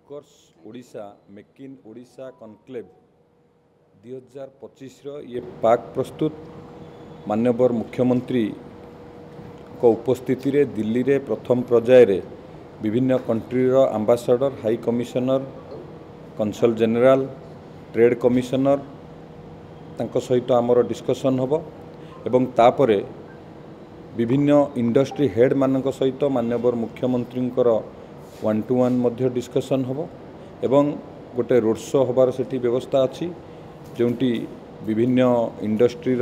Utkarsh Odisha make in Odisha conclave 2025 ये पाक प्रस्तुत माननीय मुख्यमंत्री को उपस्थिति रे दिल्ली रे प्रथम पर्यायर विभिन्न कंट्रीर ambassador high commissioner consul general trade commissioner तांको सहित आमर डिस्कसन होबो एवं तापरे विभिन्न इंडस्ट्री हेड मानक सहित माननीय मुख्यमंत्री 1-to-1 मध्य डिस्कसन होबो एवं गोटे रोड शो होबार सेठी व्यवस्था अछि जोंटी विभिन्न इंडस्ट्रीर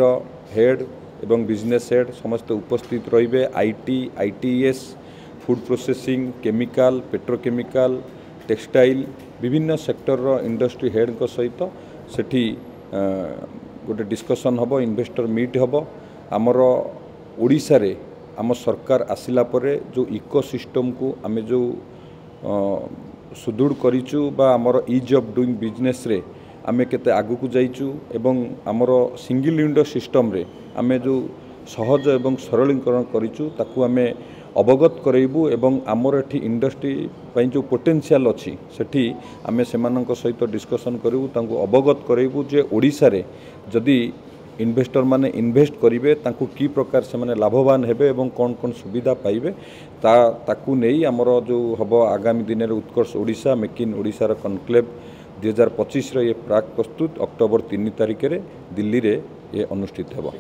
हेड एवं बिजनेस हेड समस्त उपस्थित रहिबे। IT ITS food processing chemical petrochemical textile विभिन्न सेक्टर रो इंडस्ट्री हेड को सहित सेठी गोटे डिस्कसन होबो इन्वेस्टर मीट होबो। आमर ओडिशा रे आम सरकार आसिला परे जो इकोसिस्टम को आमे जो सुदृढ़ करिचु बा आमर इज ऑफ डूइंग बिजनेस रे आमे केते आगु को जाइचु एवं आमर सिंगल विंडो सिस्टम रे आमे जो सहज एवं सरलीकरण करिचु ताकू आमे अवगत करेबू एवं आमर एठी इंडस्ट्री पई जो पोटेंशियल अछि सेठी आमे सेमानक सहित डिस्कशन करिवु तांको अवगत करेबू जे ओडिशा रे जदी इन्वेस्टर माने इन्वेस्ट करिवे तांको की प्रकार से माने लाभवान हेबे एवं कौन कौन सुविधा पाइबे ताकू नहीं आमर जो हबो आगामी दिन रे उत्कर्ष ओडिशा मेक इन ओडिशा रो कनक्लेव 2025 रे ये प्राक प्रस्तुत अक्टोबर 3 तारिख रे दिल्ली रे ये अनुष्ठित हेबो।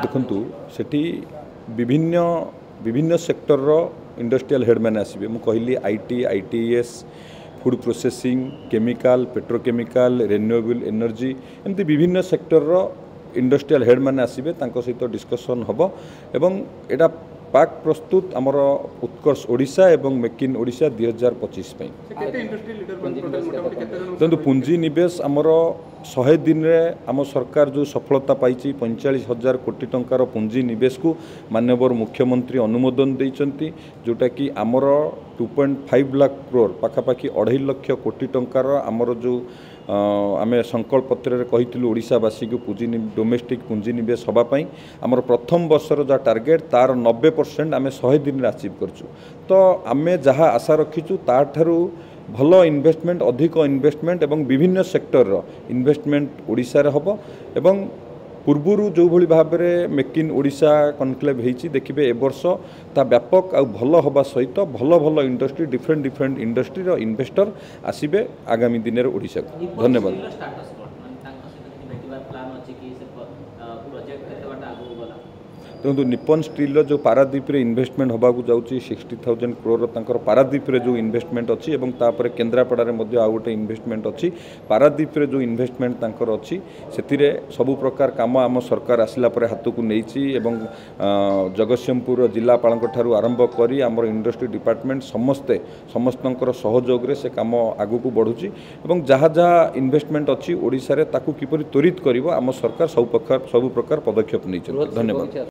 देखंतु सेठी विभिन्न विभिन्न सेक्टर रो इंडस्ट्रियल हेड मैंने आसीबे मु कहली IT ITS food processing chemical petrochemical renewable energy एमती विभिन्न सेक्टर रो इंडस्ट्रियल हेड मैंने आसीबे तांको सहित डिस्कसन होबो एवं एटा पाक प्रस्तुत आमर उत्कर्ष ओडिशा एवं मेक इन ओडिशा 2025 पई तो पुंजी निवेश आमर 100 दिन रे आम सरकार जो सफलता पाई 45,000 कोटी टंकार पुंजी निवेश को माननीय मुख्यमंत्री अनुमोदन देइचंती जोटा कि आमर 2.5 लाख करोड़ पाखापाखि 2.5 लाख कोटी टंकार आमर जो आमे संकल्प पत्र रे कहिथिलु ओडिशावासी को पुंजी डोमेस्टिक पुंजी निवेश हबा पई आमर प्रथम वर्षर जो टार्गेट तार 90% आमे 100 दिन रे अचीव करछु। तो आमे जहाँ आशा रखीचु ताठारु भल इन्वेस्टमेंट अधिक इन्वेस्टमेंट एवं विभिन्न सेक्टर रो इन्वेस्टमेंट ओडिशा रे हबो एवं पूर्वरु जो भली भाव में मेक इन ओडिशा कनक्लेव होती देखिए ए वर्ष ता व्यापक आ भल हवा सहित भल भल इंडस्ट्री डिफरेंट इंडस्ट्री रो इन्वेस्टर आसीबे आगामी दिन रे ओडिशा को। धन्यवाद। देखो निप्पन स्टील जो पारादीप रे इन्वेस्टमेंट होगा जाऊँगी 60,000 करोड़ तांकर पारादीप रे जो इन्वेस्टमेंट अच्छी एवं तापर केन्द्रापड़ा रे मध्य आउ गोटे इन्वेस्टमेंट अच्छी पारादीप रे जो इन्वेस्टमेंट तांकर अच्छी से सबु प्रकार काम आम सरकार आसिला परे हाथ को नहीं एवं जगतसिंहपुर जिलापाल ठारू आरंभ करी आमर इंडस्ट्री डिपार्टमेंट समस्ते समस्तंकर सहयोग रे से काम आगु को बढ़ुची एवं जहाँ जहाँ इन्वेस्टमेंट अच्छी ओडिशा रे ताकू किपरि त्वरित करिवो आम सरकार सब प्रकार पदक्षेप नहीं। धन्यवाद।